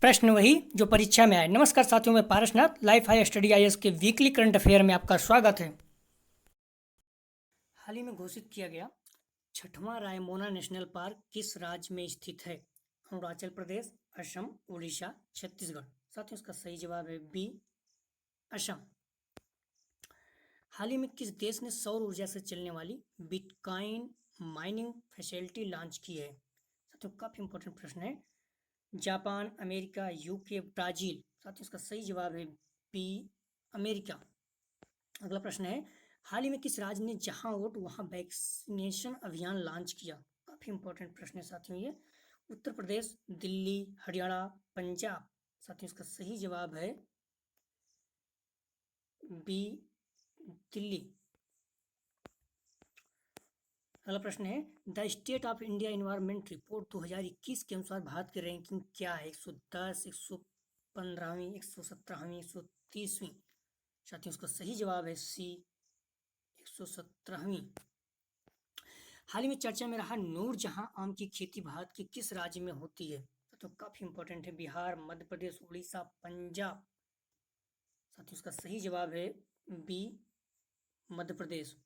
प्रश्न वही जो परीक्षा में आए। नमस्कार साथियों, मैं Parasnath life high study IAS के वीकली करंट अफेयर में आपका स्वागत है। हाल ही में घोषित किया गया छठवां रायमोना नेशनल पार्क किस राज्य में स्थित है? अरुणाचल प्रदेश, असम, उड़ीसा, छत्तीसगढ़। साथियों, इसका सही जवाब है बी, असम। हाल ही में किस देश ने सौर ऊर्जा से चलने वाली बिटकॉइन माइनिंग फैसिलिटी लॉन्च की है? साथियों, काफी इंपॉर्टेंट प्रश्न है। Japan, America, UK, Brazil. साथियों, इसका सही जवाब है बी, अमेरिका। अगला प्रश्न है, हाल ही में किस राज्य ने जहां वोट वहां वैक्सीनेशन अभियान लॉन्च किया? काफी इंपॉर्टेंट प्रश्न है साथियों ये। उत्तर प्रदेश, दिल्ली, हरियाणा, पंजाब। साथियों, इसका सही जवाब है बी, दिल्ली। अगला प्रश्न है, the state of India environment report 2021 के अनुसार भारत की रैंकिंग क्या है? 110, 115वीं, 117वीं, 130वीं। साथियों, इसका सही जवाब है सी, 117वीं। हाल ही में चर्चा में रहा नूरजहां आम की खेती भारत के किस राज्य में होती है? तो काफी इंपॉर्टेंट है। बिहार, मध्य प्रदेश, उड़ीसा, पंजाब। साथियों, इसका सही जवाब है B, Madhya Pradesh.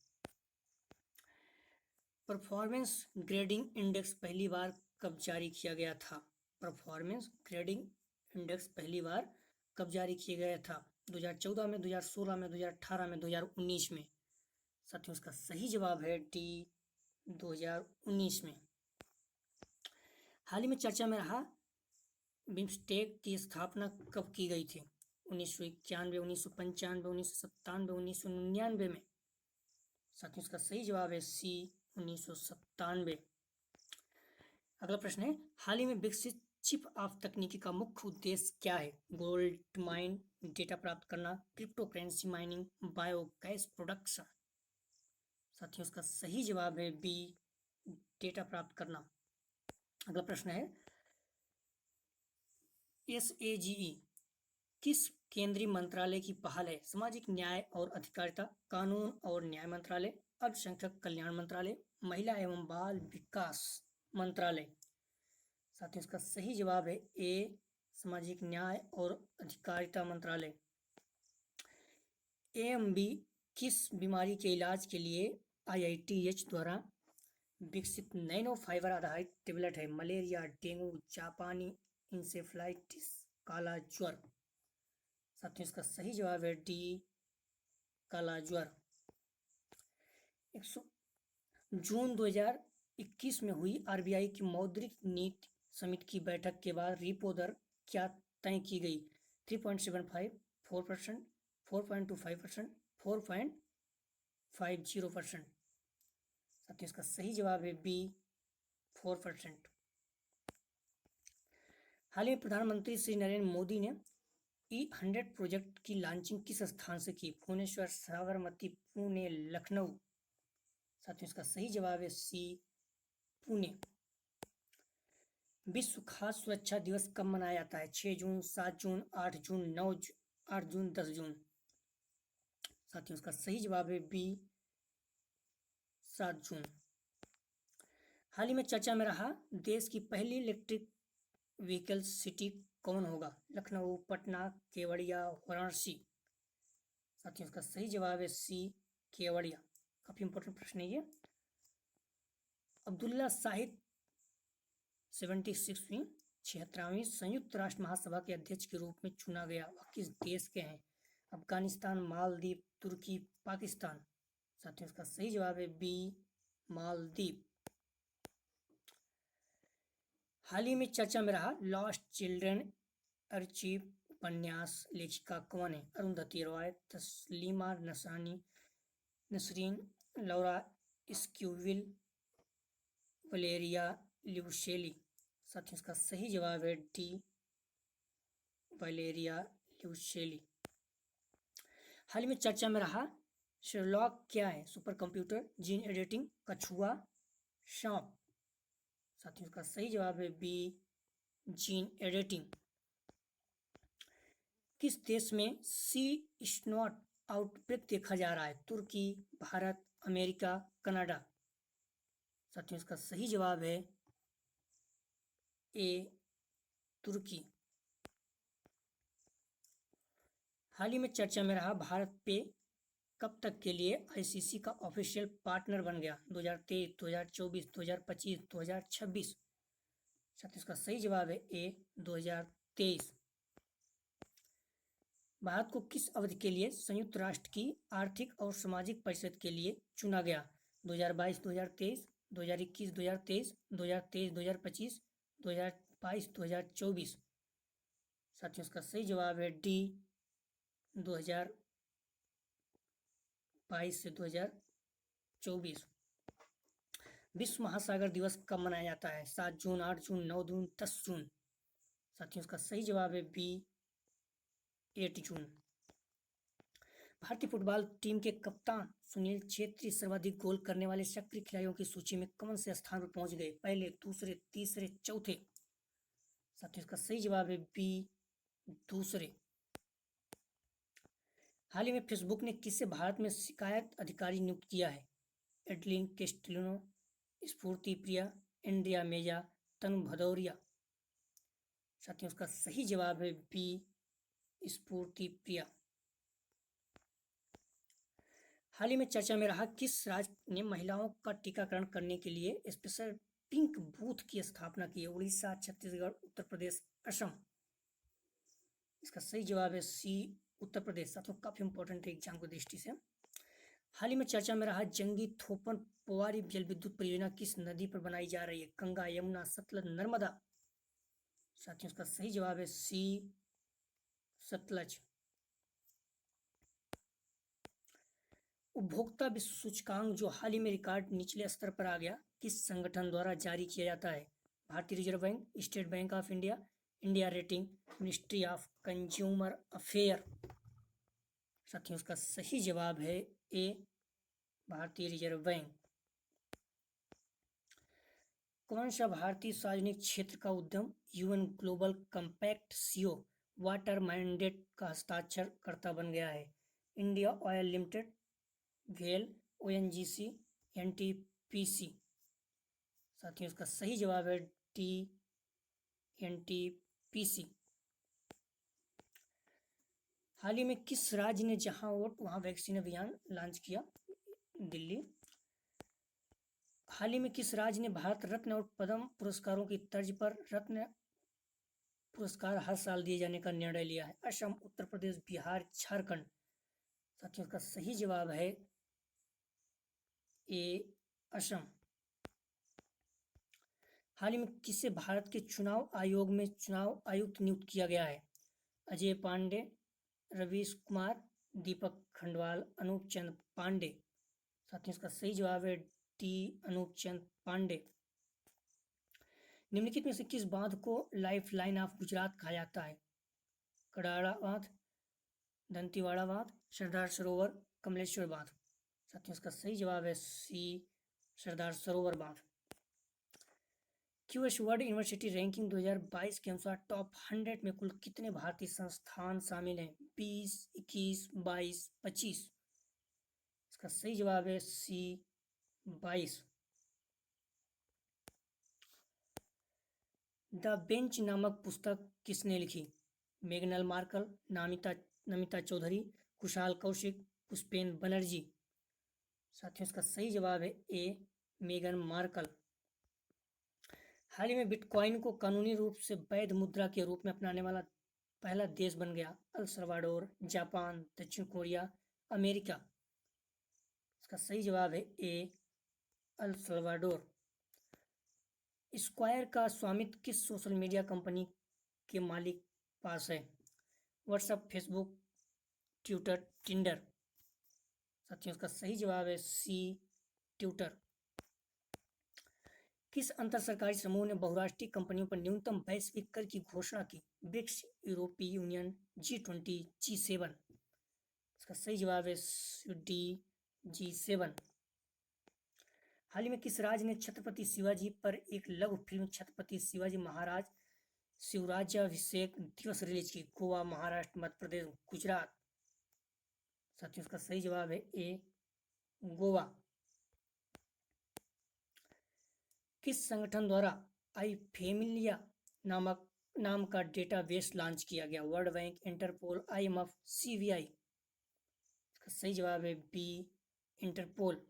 Performance grading index पहली बार कब जारी किया गया था? परफॉर्मेंस ग्रेडिंग इंडेक्स पहली बार कब जारी किया गया था? 2014 में, 2016 में, 2018 में, 2019 में। साथियों, इसका सही जवाब है डी, 2019 में। हाल ही में चर्चा में रहा बिम्स्टेक की स्थापना कब की गई थी? 1991, 1995, 1997, 1999 में। साथियों, इसका सही जवाब है सी, 1997। अगला प्रश्न है, हाल ही में विकसित चिप ऑफ तकनीकी का मुख्य उद्देश्य क्या है? गोल्ड माइन डेटा प्राप्त करना, crypto currency mining, biogas production. साथियों, इसका सही जवाब है बी, डेटा प्राप्त करना। अगला प्रश्न है, SAGE किस केंद्रीय मंत्रालय की पहल है? सामाजिक न्याय और अधिकारिता, कानून और न्याय मंत्रालय, अल्पसंख्यक कल्याण मंत्रालय, महिला एवं बाल विकास मंत्रालय। साथियों, इसका सही जवाब है ए, सामाजिक न्याय और अधिकारिता मंत्रालय। AMB किस बीमारी के इलाज के लिए IITH द्वारा विकसित नैनो फाइबर आधारित टेबलेट है? मलेरिया, डेंगू, जापानी इंसेफ्लाइटिस, काला ज्वर। साथियों, इसका सही जवाब है डी, काला ज्वर। जून 2021 में हुई RBI की मौद्रिक नीति समिति की बैठक के बाद रेपो दर क्या तय की गई? 3.75, 4%, 4.25%, 4.50%। साथियों, इसका सही जवाब है बी, 4%। हाल ही में प्रधानमंत्री श्री नरेंद्र मोदी ने E100 प्रोजेक्ट की लॉन्चिंग किस स्थान से की? भुवनेश्वर, साबरमती, पुणे, लखनऊ। साथियों, इसका सही जवाब है सी, पुणे। विश्व खाद्य सुरक्षा दिवस कब मनाया जाता है? 6 जून, 7 जून, 8 जून, 8 जून, 10 जून। साथियों, इसका सही जवाब है बी, 7 जून। हाल ही में चर्चा में रहा देश की पहली इलेक्ट्रिक व्हीकल सिटी कौन होगा? लखनऊ, पटना, केवड़िया, वाराणसी। साथियों, इसका सही जवाब है सी, केवड़िया। काफी इंपॉर्टेंट प्रश्न है ये। अब्दुल्ला शाहिद 76वीं 76वीं संयुक्त राष्ट्र महासभा के अध्यक्ष के रूप में चुना गया। वह किस देश के हैं? अफगानिस्तान, मालदीव, तुर्की, पाकिस्तान। साथियों, इसका सही जवाब है बी, मालदीव। हाल ही में चर्चा में रहा लॉस्ट चिल्ड्रन अर्चीव उपन्यास लेखिका कौन है? अरुंधति रॉय, तस्लीमा नसानी, नसरीन, लौरा स्क्यूविल, वलेरिया ल्यूशेली। साथियों, इसका सही जवाब है डी, वलेरिया ल्यूशेली। हाल ही में चर्चा में रहा शेरलॉक क्या है? सुपर कंप्यूटर, जीन एडिटिंग, कछुआ, सांप। साथियों, इसका सही जवाब है बी, जीन एडिटिंग। किस देश में सी स्नॉट आउटब्रेक देखा जा रहा है? तुर्की, भारत, अमेरिका, कनाडा। साथियों, इसका सही जवाब है ए, तुर्की। हाल ही में चर्चा में रहा भारत पे कब तक के लिए आईसीसी का ऑफिशियल पार्टनर बन गया? 2023, 2024, 2025, 2026। साथियों इसका सही जवाब है ए 2023। भारत को किस अवधि के लिए संयुक्त राष्ट्र की आर्थिक और सामाजिक परिषद के लिए चुना गया? 2022, 2023, 2021, 2023, 2023, 2025, 2022, 2024। साथियों इसका सही जवाब है डी 2022 से 2024। विश्व महासागर दिवस कब मनाया जाता है? 7 जून, 8 जून, 9 जून, 10 जून। साथियों इसका सही जवाब है बी 8 जून। भारतीय फुटबॉल टीम के कप्तान सुनील छेत्री सर्वाधिक गोल करने वाले सक्रिय खिलाड़ियों की सूची में कौन से स्थान पर पहुंच गए? पहले, दूसरे, तीसरे, चौथे। साथियों इसका सही जवाब है बी दूसरे। हाल ही में फेसबुक ने किसे भारत में शिकायत अधिकारी नियुक्त किया है? एडलिन कैस्टिलिनो, स्फूर्ति प्रिया, इंडिया मेजा, तनु भदौरिया। साथियों इसका सही जवाब है बी स्फूर्ति प्रिया। हाल ही में चर्चा में रहा किस राज्य ने महिलाओं का टीकाकरण करने के लिए स्पेशल पिंक बूथ की स्थापना की है? उड़ीसा, छत्तीसगढ़, उत्तर प्रदेश, असम। इसका सही जवाब है सी उत्तर प्रदेश। साथियों काफी इंपॉर्टेंट है एग्जाम की दृष्टि से। हाल ही में चर्चा में रहा जंगी थोपन पोवारी जल विद्युत परियोजना किस नदी पर बनाई जा रही है? गंगा, यमुना, सतलज, नर्मदा। साथियों इसका सही जवाब है सी सतलज। उपभोक्ता विश्व सूचकांक जो हाल ही में रिकॉर्ड निचले स्तर पर आ गया, किस संगठन द्वारा जारी किया जाता है? भारतीय reserve bank, state bank of India, India rating, ministry of consumer affair. साथियों इसका सही जवाब है ए भारतीय रिजर्व बैंक। कौन सा भारतीय सार्वजनिक क्षेत्र का उद्यम UN global compact CO water mandate का हस्ताक्षर करता बन गया है? इंडिया ऑयल लिमिटेड, गेल, ओएनजीसी, एनटीपीसी। साथियों इसका सही जवाब है डी एनटीपीसी। हाल ही में किस राज्य ने जहां वोट वहां वैक्सीन अभियान लॉन्च किया? दिल्ली। हाल ही में किस राज्य ने भारत रत्न और पद्म पुरस्कारों की तर्ज पर रत्न पुरस्कार हर साल दिए जाने का निर्णय लिया है? असम, उत्तर प्रदेश, बिहार, झारखंड। साथियों इसका सही जवाब है ए असम। हाल ही में किसे भारत के चुनाव आयोग में चुनाव आयुक्त नियुक्त किया गया है? अजय पांडे, रवीश कुमार, दीपक खंडवाल, अनूप चंद पांडे। साथियों इसका सही जवाब है डी अनूप चंद पांडे। निम्नलिखित में से किस बांध को लाइफ लाइन ऑफ गुजरात कहा जाता है? कड़ाड़ा बांध, दंतीवाड़ा बांध, सरदार सरोवर, कमलेश्वर बांध। साथियों इसका सही जवाब है सी सरदार सरोवर बांध। क्यूएस वर्ल्ड यूनिवर्सिटी रैंकिंग 2022 के अनुसार टॉप 100 में कुल कितने भारतीय संस्थान शामिल हैं? 20, 21, 22, 25। इसका सही जवाब है सी 22। द बेंच नामक पुस्तक किसने लिखी? मेघनल मार्कल, नमिता चौधरी, कुशाल कौशिक, पुष्पेन बनर्जी। साथियों इसका सही जवाब है ए मेगन मार्कल। हाल ही में बिटकॉइन को कानूनी रूप से वैध मुद्रा के रूप में अपनाने वाला पहला देश बन गया। अल सल्वाडोर, जापान, दक्षिण कोरिया, अमेरिका। इसका सही जवाब है ए अल सल्वाडोर। स्क्वायर का स्वामित्व किस सोशल मीडिया कंपनी के मालिक पास है? WhatsApp, Facebook, Twitter, Tinder. साथियों इसका सही जवाब है सी ट्विटर। किस अंतर सरकारी समूह ने बहुराष्ट्रीय कंपनियों पर न्यूनतम वैश्विक कर की घोषणा की? ब्रिक्स, यूरोपीय यूनियन, G20, G7। इसका सही जवाब है डी G7। हाल ही में किस राज्य ने छत्रपति शिवाजी पर एक लघु फिल्म छत्रपति शिवाजी महाराज शिवराज्याभिषेक दिवस रिलीज की? गोवा, महाराष्ट्र, मध्य प्रदेश, गुजरात। साथियों इसका सही जवाब है ए गोवा। किस संगठन द्वारा आई फैमिलिया नामक नाम का डेटाबेस लॉन्च किया गया? World bank, Interpol, IMF, CBI। इसका सही जवाब है बी, इंटरपोल।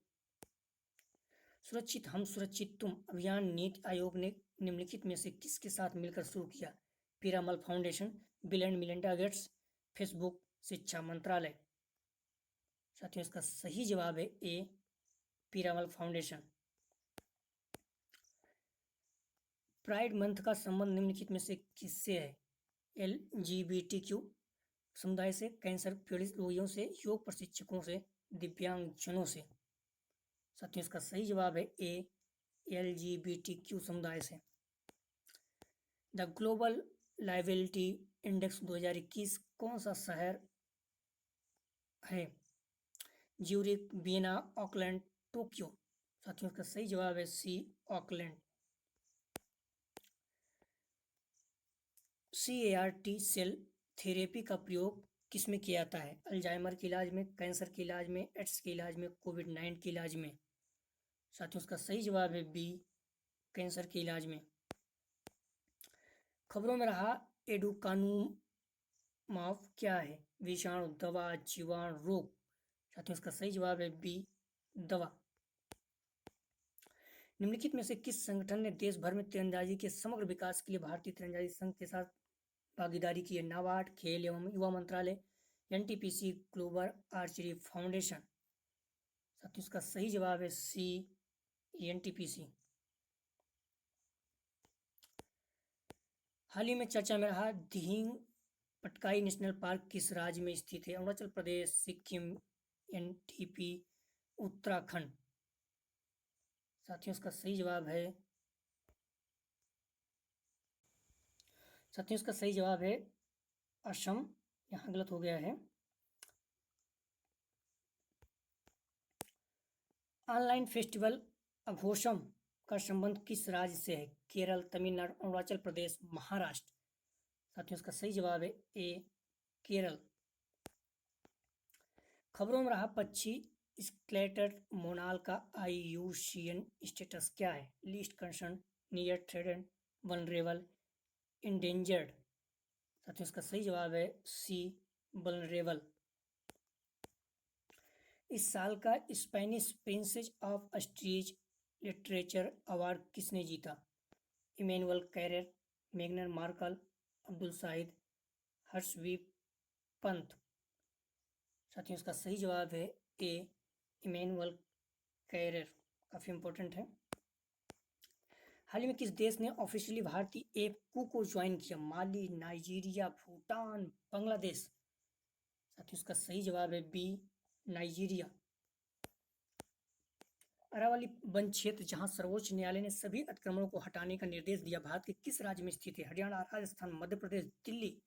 सुरक्षित हम सुरक्षित तुम अभियान नीति आयोग ने निम्नलिखित में से किसके साथ मिलकर शुरू किया? Piramal foundation, bill and Melinda Gates, Facebook, शिक्षा मंत्रालय। साथियों इसका सही जवाब है ए, पीरामल फाउंडेशन। प्राइड मंथ का संबंध निम्नलिखित में से किससे है? LGBTQ समुदाय से, कैंसर पीड़ित रोगियों से, योग प्रशिक्षकों से, दिव्यांगजनों से। साथियों इसका सही जवाब है ए, LGBTQ समुदाय से। द ग्लोबल लाइबिलिटी इंडेक्स 2021 कौन सा शहर है? Zurich, Vienna, Auckland, Tokyo. साथियों इसका सही जवाब है सी, ऑकलैंड। CAR-T सेल थेरेपी का प्रयोग किसमें किया जाता है? अल्जाइमर के इलाज में, कैंसर के इलाज में, एड्स के इलाज में, कोविड-19 के इलाज में। साथियों इसका सही जवाब है बी, कैंसर के इलाज में। खबरों में रहा एडुकानुमाब क्या है? विषाणु, दवा, जीवाणु, रोग। साथियों इसका सही जवाब है बी, दवा। निम्नलिखित में से किस संगठन ने देश भर में तीरंदाजी के समग्र विकास के लिए भारतीय तीरंदाजी संघ के साथ भागीदारी की है? नाबार्ड, खेल एवं युवा मंत्रालय, NTPC, ग्लोबल आर्चरी फाउंडेशन। साथियों इसका सही जवाब है सी, NTPC। हाल ही में चर्चा में रहा दिहिंग पटकाई नेशनल पार्क किस राज्य में स्थित है? अरुणाचल प्रदेश, सिक्किम, NTP, उत्तराखंड। साथियों इसका सही जवाब है असम। यहाँ गलत हो गया है। ऑनलाइन फेस्टिवल अघोषम का संबंध किस राज्य से है? केरल, तमिलनाडु, अरुणाचल प्रदेश, महाराष्ट्र। साथियों इसका सही जवाब है ए, केरल। खबरों में रहा पक्षी स्केलेटेड मोनाल का IUCN स्टेटस क्या है? Least concern, near threatened, vulnerable, endangered. साथियों इसका सही जवाब है सी, वल्नरेबल। इस साल का Spanish princess of Asturias literature award किसने जीता? इमैनुअल कैरेर, मेगन मार्कल, अब्दुल शाहिद, हर्षदीप पंत। साथियों इसका सही जवाब है ए, इमैनुअल कैरेर। काफ़ी इंपॉर्टेंट है। हाल ही में किस देश ने ऑफिशियली भारतीय ऐप को ज्वाइन किया? माली, नाइजीरिया, भूटान, बांग्लादेश। साथियों इसका सही जवाब है बी, नाइजीरिया। अरावली वन क्षेत्र जहां सर्वोच्च न्यायालय ने सभी अतिक्रमणों को हटाने का निर्देश दिया, भारत के किस राज्य में स्थित है? हरियाणा, राजस्थान, मध्य प्रदेश, दिल्ली।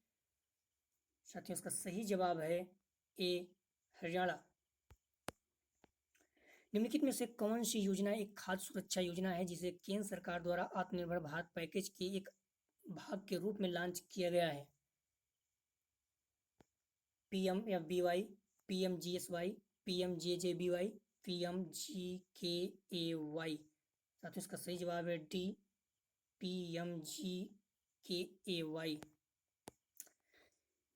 साथियों इसका सही जवाब है ए, हरियाणा। निम्नलिखित में से कौन सी योजना एक खाद्य सुरक्षा योजना है जिसे केंद्र सरकार द्वारा आत्मनिर्भर भारत पैकेज के एक भाग के रूप में लॉन्च किया गया है? PMFBY, PMGSY, PMJJBY, PMGKAY। साथियों इसका सही जवाब है डी, PMGKAY।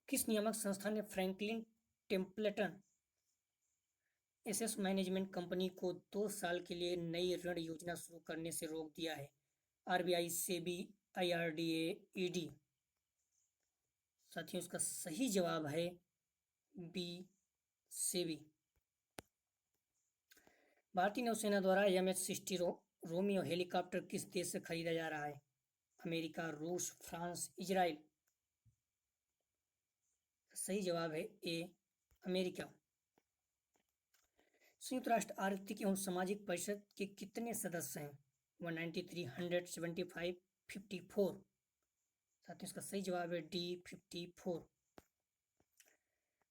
किस नियामक संस्था ने Franklin Templeton asset management company को 2 साल के लिए नई ऋण योजना शुरू करने से रोक दिया है? RBI, SEBI, IRDA, ED। साथियों इसका सही जवाब है बी, सेबी। भारतीय नौसेना द्वारा MH-60 रोमियो हेलीकॉप्टर किस देश से खरीदा जा रहा है? अमेरिका, रूस, फ्रांस, इजराइल। सही जवाब है ए, अमेरिका। संयुक्त राष्ट्र आर्थिक एवं सामाजिक परिषद के कितने सदस्य हैं? 193, 100, 75, 54। साथियों इसका सही जवाब है डी, 54।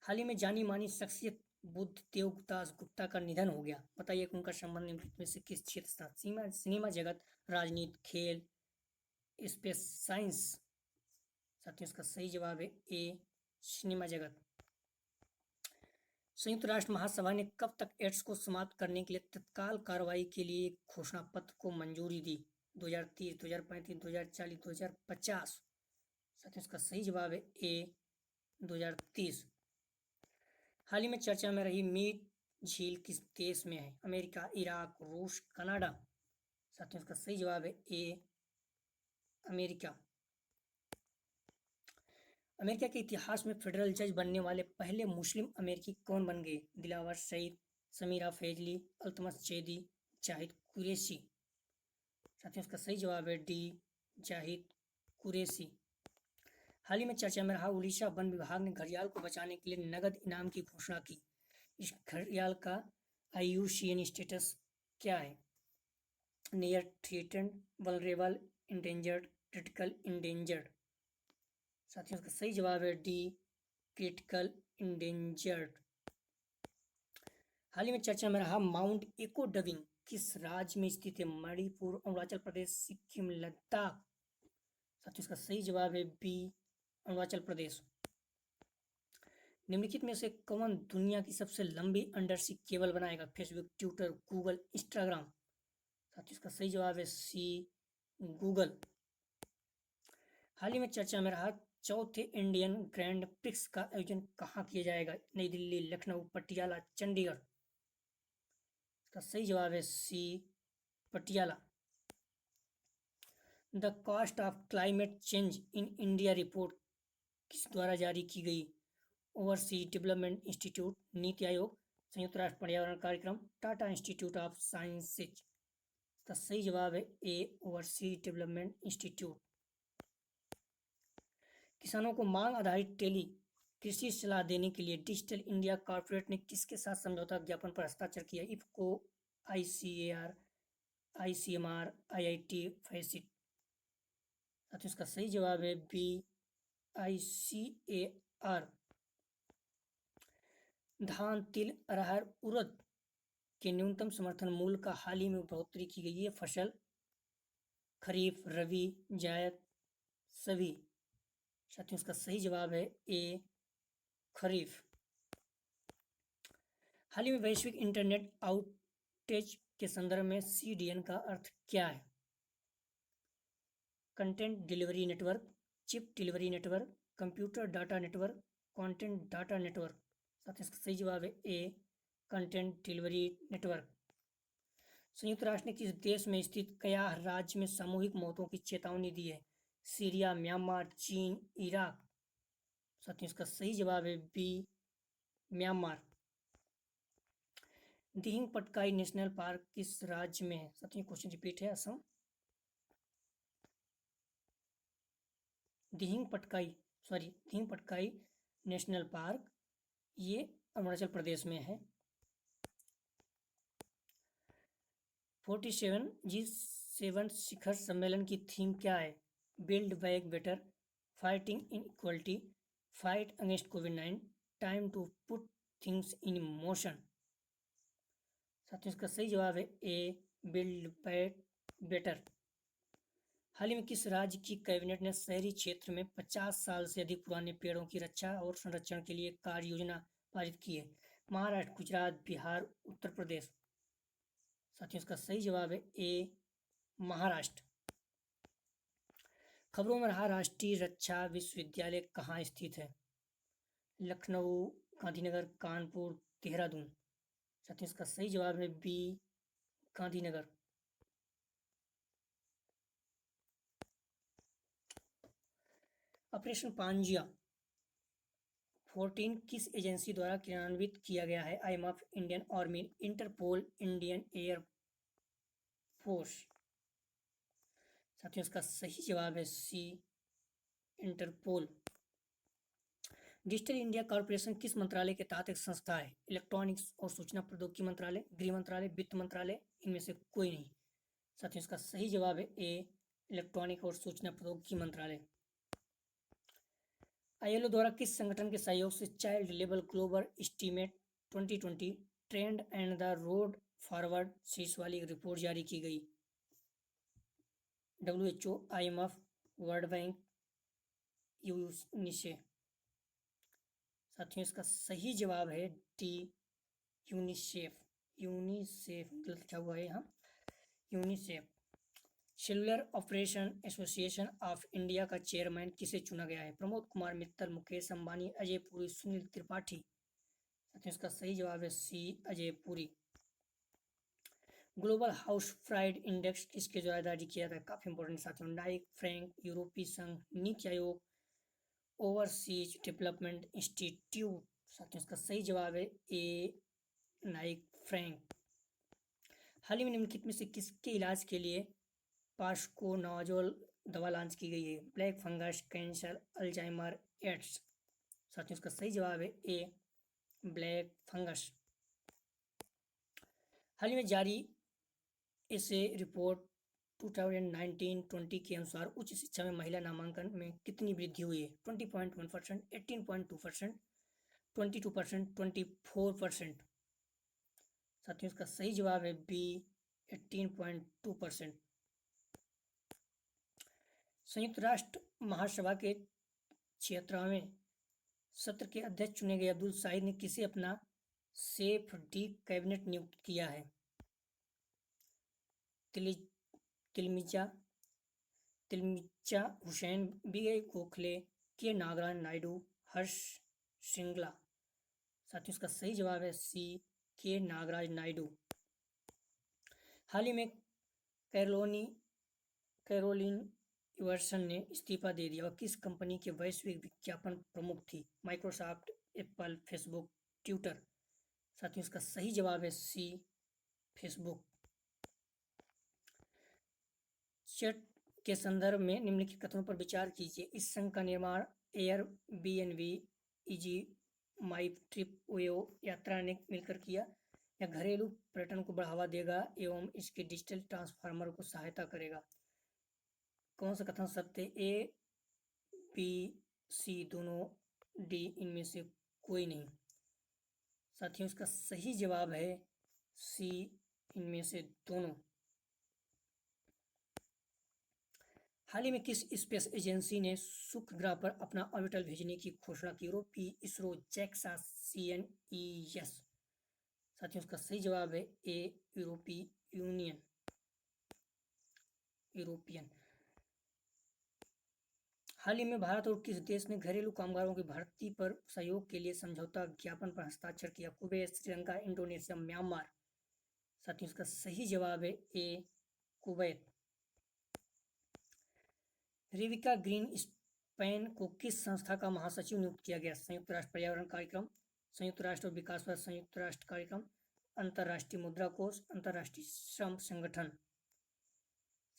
हाल ही में जानी मानी शख्सियत बुद्ध देवदास गुप्ता का निधन हो गया, बताइए उनका संबंध निम्नलिखित में से किस क्षेत्र से था? सिनेमा जगत, राजनीति, खेल, स्पेस साइंस। साथियों इसका सही जवाब है ए, सिनेमा जगत। संयुक्त राष्ट्र महासभा ने कब तक एड्स को समाप्त करने के लिए तत्काल कार्रवाई के लिए एक घोषणा पत्र को मंजूरी दी? 2030, 2035, 2040, 2050। साथियों इसका सही जवाब है ए 2030। हाल ही में चर्चा में रही मीट झील किस देश में है? अमेरिका, इराक, रूस, कनाडा। साथियों इसका सही जवाब है ए अमेरिका। अमेरिका के इतिहास में फेडरल जज बनने वाले पहले मुस्लिम अमेरिकी कौन बन गए? दिलावर सईद, समीरा फैजली, अल्तमश चेदी, जाहिद कुरैशी। साथियों इसका सही जवाब है डी जाहिद कुरैशी। हाल ही में चर्चा में रहा उड़ीसा वन विभाग ने घड़ियाल को बचाने के लिए नगद इनाम की घोषणा की। इस घड़ियाल का IUCN स्टेटस क्या है? Near threatened, vulnerable, endangered, critical endangered. साथियों इसका सही जवाब है डी क्रिटिकल इंडेंजर्ड। हाल ही में चर्चा में रहा माउंट एको डविंग किस राज्य में स्थित है? मणिपुर, अरुणाचल प्रदेश, सिक्किम, लद्दाख। साथियों इसका सही जवाब है बी अरुणाचल प्रदेश। निम्नलिखित में से कौन दुनिया की सबसे लंबी अंडरसी केबल बनाएगा? Facebook, Twitter, Google, Instagram. साथियों इसका सही जवाब है सी गूगल। हाल ही में चर्चा में रहा चौथे इंडियन ग्रैंड प्रिक्स का आयोजन कहाँ किया जाएगा? नई दिल्ली, लखनऊ, पटियाला, चंडीगढ़। इसका सही जवाब है C Patiala. The cost of climate change in India report किस द्वारा जारी की गई? Overseas development institute, NITI Aayog, संयुक्त राष्ट्र पर्यावरण कार्यक्रम, टाटा इंस्टीट्यूट ऑफ साइंसेज। इसका सही जवाब है ए ओवरसीज डेवलपमेंट इंस्टीट्यूट। किसानों को मांग आधारित टेली कृषि सलाह देने के लिए डिजिटल इंडिया कॉर्पोरेट ने किसके साथ समझौता ज्ञापन पर हस्ताक्षर किया? IFFCO, ICAR, ICMR, IIT, फैसिट। साथियों इसका सही जवाब है बी ICAR। धान, तिल, अरहर, उड़द के न्यूनतम समर्थन मूल्य का हाल ही में बढ़ोतरी की गई। ये फसल खरीफ, रबी, जायद, सभी। साथियों इसका सही जवाब है ए खरीफ। हाल ही में वैश्विक इंटरनेट आउटेज के संदर्भ में CDN का अर्थ क्या है? Content delivery network, chip delivery network, computer data network, content data network. साथियों इसका सही जवाब है ए कंटेंट डिलीवरी नेटवर्क। संयुक्त राष्ट्र ने किस देश में स्थित कयाह राज्य में सामूहिक मौतों की चेतावनी दी है? सीरिया, म्यांमार, चीन, इराक। साथियों इसका सही जवाब है B Myanmar. Dihing Patkai national park किस राज्य में है? साथियों क्वेश्चन रिपीट है। असम। दिहिंग पटकाई नेशनल पार्क ये अरुणाचल प्रदेश में है। 47 G7 शिखर सम्मेलन की थीम क्या है? Build back better, fighting inequality, fight against कोविड-19, time to put things in motion. साथियों इसका सही जवाब है ए बिल्ड बैक बेटर। हाल ही में किस राज्य की कैबिनेट ने शहरी क्षेत्र में 50 साल से अधिक पुराने पेड़ों की रक्षा और संरक्षण के लिए कार्य योजना पारित की है? महाराष्ट्र, गुजरात, बिहार, उत्तर प्रदेश। साथियों इसका सही जवाब है ए महाराष्ट्र। खबरों में रहा राष्ट्रीय रक्षा विश्वविद्यालय कहाँ स्थित है? लखनऊ, गांधीनगर, कानपुर, देहरादून। साथियों इसका सही जवाब है बी गांधीनगर। ऑपरेशन पांजिया 14 किस एजेंसी द्वारा क्रियान्वित किया गया है? IMF, Indian army, Interpol, Indian air force. साथियों इसका सही जवाब है C Interpol. Digital India corporation किस मंत्रालय के तहत एक संस्था है? इलेक्ट्रॉनिक्स और सूचना प्रौद्योगिकी मंत्रालय, गृह मंत्रालय, वित्त मंत्रालय, इनमें से कोई नहीं। साथियों इसका सही जवाब है ए इलेक्ट्रॉनिक और सूचना प्रौद्योगिकी मंत्रालय। ILO द्वारा किस संगठन के सहयोग से child labour global estimate 2020 trend and the road forward शीर्ष वाली एक रिपोर्ट जारी की गई? WHO, IMF, world bank, UNICEF. साथियों इसका सही जवाब है डी यूनिसेफ। यूनिसेफ गलत लिखा हुआ है यहाँ, UNICEF. Cellular operation association of India का चेयरमैन किसे चुना गया है? प्रमोद कुमार मित्तल, मुकेश अंबानी, अजय पुरी, सुनील त्रिपाठी। साथियों इसका सही जवाब है C, Ajay Puri. Global house price index किसके द्वारा जारी किया था? काफी इंपॉर्टेंट साथियों, नाइक, फ्रैंक, यूरोपीय संघ, NITI Aayog, overseas development institute. साथियों इसका सही जवाब है ए, नाइक, फ्रैंक। हाल ही में निम्नलिखित में से किसके इलाज के लिए पास्कोनाजोल दवा लॉन्च की गई है? Black fungus, cancer, Alzheimer, AIDS. साथियों इसका सही जवाब है ए, ब्लैक फंगस। हाल ही में जारी ऐसे रिपोर्ट 2019-20 के अनुसार उच्च शिक्षा में महिला नामांकन में कितनी वृद्धि हुई है? 20.1%, 18.2%, 22%, 24%। साथियों इसका सही जवाब है बी, 18.2%। संयुक्त राष्ट्र महासभा के 76वें सत्र के अध्यक्ष चुने गए अब्दुल शाहिद ने किसे अपना सेफ डी कैबिनेट नियुक्त किया है? तिलमिजा तिलमिजा हुसैन, बी गोखले, के नागराज नायडू, हर्ष श्रृंगला। साथियों इसका सही जवाब है सी, के नागराज नायडू। हाल ही में कैरोलिन इवर्सन ने इस्तीफा दे दिया और किस कंपनी के वैश्विक विज्ञापन प्रमुख थी? Microsoft, Apple, Facebook, Twitter. साथियों इसका सही जवाब है सी, फेसबुक। चैट के संदर्भ में निम्नलिखित कथनों पर विचार कीजिए। इस संघ का निर्माण एयरबीएनबी, इजी माई ट्रिप, वेयो यात्रा ने मिलकर किया। यह घरेलू पर्यटन को बढ़ावा देगा एवं इसके डिजिटल ट्रांसफार्मर को सहायता करेगा। कौन सा कथन सत्य है? ए, बी, सी दोनों, डी इनमें से कोई नहीं। साथियों इसका सही जवाब है सी, इनमें से दोनों। हाल ही में किस स्पेस एजेंसी ने शुक्र ग्रह पर अपना ऑर्बिटर भेजने की घोषणा की? यूरोपीय इसरो, जैक्सा, CNES। साथियों इसका सही जवाब है ए, यूरोपियन। हाल ही में भारत और किस देश ने घरेलू कामगारों की भर्ती पर सहयोग के लिए समझौता ज्ञापन पर हस्ताक्षर किया? Kuwait, Sri Lanka, Indonesia, Myanmar. साथियों इसका सही जवाब है ए, कुवैत। रेविका ग्रीन स्पैन को किस संस्था का महासचिव नियुक्त किया गया? संयुक्त राष्ट्र पर्यावरण कार्यक्रम, संयुक्त राष्ट्र विकास पर संयुक्त राष्ट्र कार्यक्रम, अंतर्राष्ट्रीय मुद्रा कोष, अंतर्राष्ट्रीय श्रम संगठन।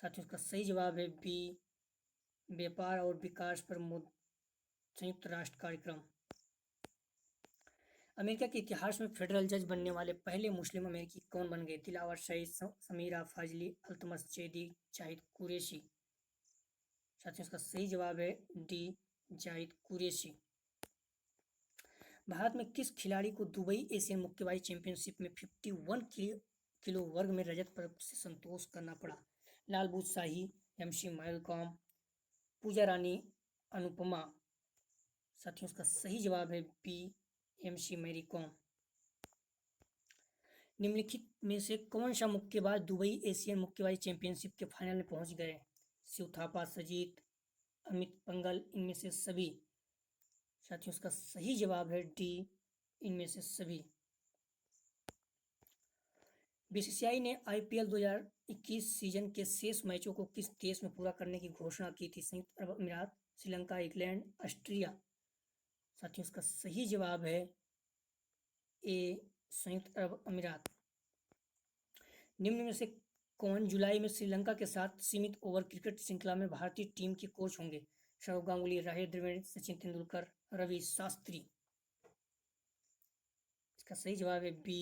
साथियों इसका सही जवाब है बी, व्यापार और विकास पर संयुक्त राष्ट्र कार्यक्रम। अमेरिका के इतिहास में फेडरल जज बनने वाले पहले मुस्लिम अमेरिकी कौन बन गए? दिलावर सईद, समीरा फाजली, अल्तमश जैदी, जाहिद कुरैशी। साथियों इसका सही जवाब है डी, जाहिद कुरैशी। भारत में किस खिलाड़ी को दुबई एशियन मुक्केबाजी चैंपियनशिप में 51 किलो वर्ग में रजत पदक से संतोष करना पड़ा? लालबूझ शाही, MC मैरीकॉम, पूजा रानी, अनुपमा। साथियों इसका सही जवाब है बी, MC मैरीकॉम। निम्नलिखित में से कौन सा मुक्केबाज दुबई एशियन मुक्केबाजी चैंपियनशिप के फाइनल में पहुंच गए? शिव थापा, सजीत, अमित पंगल, इनमें से सभी। साथियों इसका सही जवाब है डी, इनमें से सभी। बीसीसीआई ने IPL 2021 सीजन के शेष मैचों को किस देश में पूरा करने की घोषणा की थी? संयुक्त अरब अमीरात, श्रीलंका, इंग्लैंड, ऑस्ट्रिया। साथियों इसका सही जवाब है ए, संयुक्त अरब अमीरात। निम्न में से कौन जुलाई में श्रीलंका के साथ सीमित ओवर क्रिकेट श्रृंखला में भारतीय टीम के कोच होंगे? सौरव गांगुली, राहुल द्रविड़, सचिन तेंदुलकर, रवि शास्त्री। इसका सही जवाब है बी,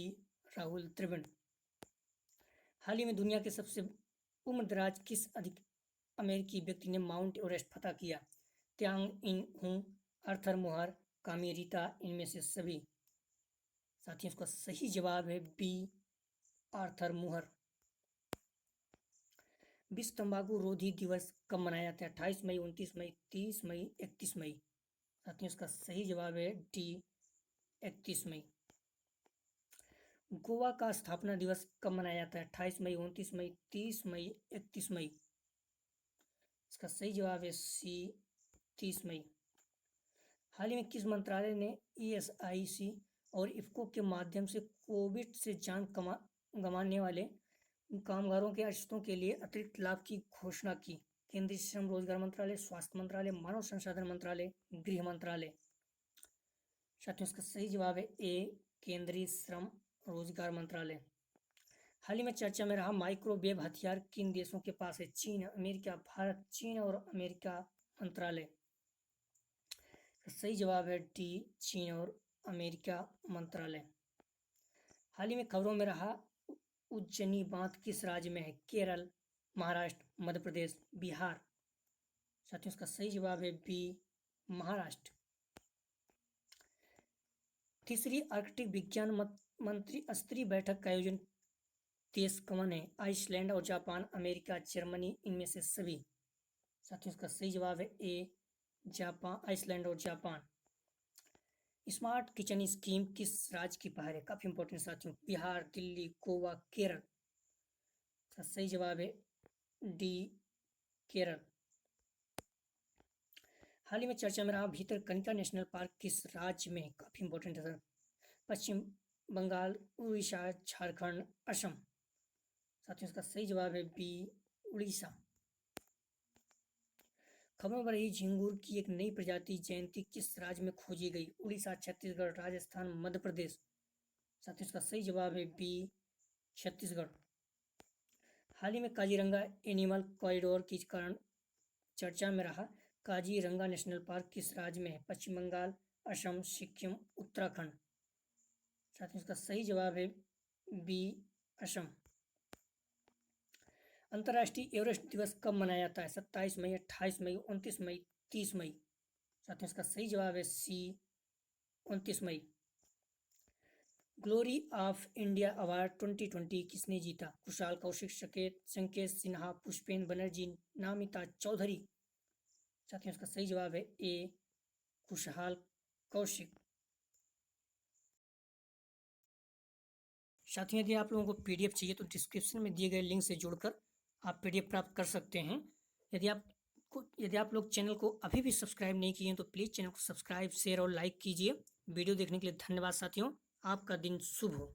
राहुल द्रविड़। हाल ही में दुनिया के सबसे उम्रदराज किस अधिक अमेरिकी व्यक्ति ने माउंट एवरेस्ट फतह किया? त्यांग इन हुंग, आर्थर मोहर, कामी रीता, इनमें से सभी। साथियों इसका सही जवाब है बी, आर्थर मोहर। विश्व तंबाकू रोधी दिवस कब मनाया जाता है? 28 मई, 29 मई, 30 मई, 31 मई। साथियों इसका सही जवाब है डी, 31 मई। गोवा का स्थापना दिवस कब मनाया जाता है? 28 मई, 29 मई, 30 मई, 31 मई। इसका सही जवाब है सी 30 मई। हाल ही में किस मंत्रालय ने ESIC और इफ़को के माध्यम से कोविड से जान गंवाने वाले कामगारों के रिश्तों के लिए अतिरिक्त लाभ की घोषणा की? केंद्रीय श्रम रोजगार मंत्रालय, स्वास्थ्य मंत्रालय, मानव संसाधन मंत्रालय, गृह मंत्रालय। साथियों इसका सही जवाब है ए, केंद्रीय श्रम रोजगार मंत्रालय। हाल ही में चर्चा में रहा माइक्रोवेव हथियार किन देशों के पास है? चीन, अमेरिका, भारत। चीन और अमेरिका मंत्रालय। सही जवाब है डी, चीन और अमेरिका मंत्रालय। हाल ही में खबरों में रहा उज्जैनी बांध किस राज्य में है? केरल, महाराष्ट्र, मध्य प्रदेश, बिहार। साथियों इसका सही जवाब है बी, महाराष्ट्र। तीसरी आर्कटिक विज्ञान मंत्री स्तरीय बैठक का आयोजन देश कौन है? आइसलैंड और जापान, अमेरिका, जर्मनी, इनमें से सभी। साथियों इसका सही जवाब है ए, जापान, आइसलैंड और जापान। स्मार्ट किचन स्कीम किस राज्य की पहल है? काफी इंपॉर्टेंट साथियों। बिहार, दिल्ली, गोवा, केरल। सही जवाब है डी, केरल। हाल ही में चर्चा में रहा भीतरकनिका नेशनल पार्क किस राज्य में? काफी इंपॉर्टेंट है सर। पश्चिम बंगाल, उड़ीसा, झारखंड, असम। साथियों इसका सही जवाब है बी, उड़ीसा। खबरों में रही झिंगुर की एक नई प्रजाति जयंती किस राज्य में खोजी गई? उड़ीसा, छत्तीसगढ़, राजस्थान, मध्य प्रदेश। साथियों इसका सही जवाब है बी, छत्तीसगढ़। हाल ही में काजीरंगा एनिमल कॉरिडोर के कारण चर्चा में रहा काजीरंगा नेशनल पार्क किस राज्य में है? पश्चिम बंगाल, असम, सिक्किम, उत्तराखंड। साथियों इसका सही जवाब है बी, असम। अंतर्राष्ट्रीय एवरेस्ट दिवस कब मनाया जाता है? 27 मई, 28 मई, 29 मई, 30 मई। साथियों इसका सही जवाब है सी, 29 मई। ग्लोरी ऑफ इंडिया अवार्ड 2020 किसने जीता? कुशाल कौशिक, संकेत सिन्हा, पुष्पेंद्र बनर्जी, नामिता चौधरी। साथियों इसका सही जवाब है ए, खुशहाल कौशिक। साथियों यदि आप लोगों को PDF चाहिए तो डिस्क्रिप्शन में दिए गए लिंक से जुड़कर आप PDF प्राप्त कर सकते हैं। यदि आप लोग चैनल को अभी भी सब्सक्राइब नहीं किए हैं तो प्लीज़ चैनल को सब्सक्राइब, शेयर और लाइक कीजिए। वीडियो देखने के लिए धन्यवाद साथियों। आपका दिन शुभ हो।